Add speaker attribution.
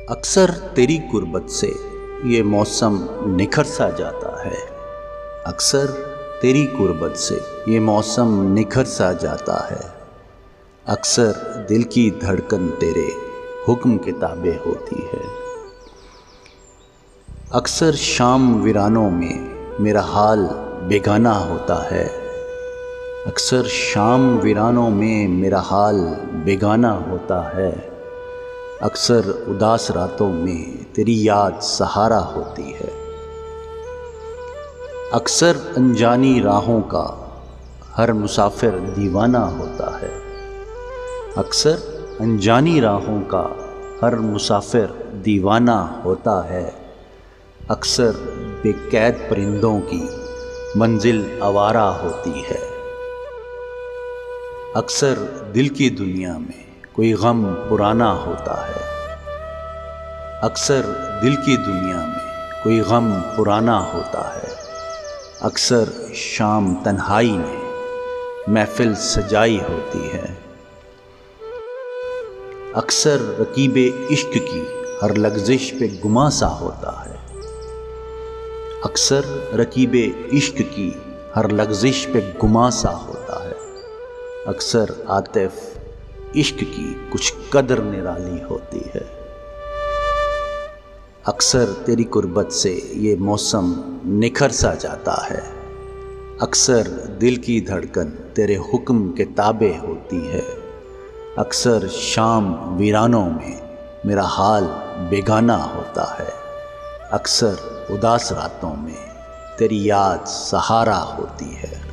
Speaker 1: अक्सर तेरी गुर्बत से ये मौसम निखर सा जाता है। अक्सर तेरी गुर्बत से ये मौसम निखर सा जाता है। अक्सर दिल की धड़कन तेरे हुक्म के ताबे होती है। अक्सर शाम वीरानों में मेरा हाल बेगाना होता है। अक्सर शाम वीरानों में मेरा हाल बेगाना होता है। अक्सर उदास रातों में तेरी याद सहारा होती है। अक्सर अनजानी राहों का हर मुसाफिर दीवाना होता है। अक्सर अनजानी राहों का हर मुसाफिर दीवाना होता है। अक्सर बेकैद परिंदों की मंजिल आवारा होती है। अक्सर दिल की दुनिया में कोई गम पुराना होता है। अक्सर दिल की दुनिया में कोई गम पुराना होता है। अक्सर शाम तन्हाई ने महफिल सजाई होती है। अक्सर रकीबे इश्क की हर लग़्ज़िश पे गुमा सा होता है। अक्सर रकीबे इश्क की हर लग़्ज़िश पे गुमा सा होता है। अक्सर आतिफ इश्क की कुछ कदर निराली होती है। अक्सर तेरी गुर्बत से ये मौसम निखर सा जाता है। अक्सर दिल की धड़कन तेरे हुक्म के ताबे होती है। अक्सर शाम वीरानों में मेरा हाल बेगाना होता है। अक्सर उदास रातों में तेरी याद सहारा होती है।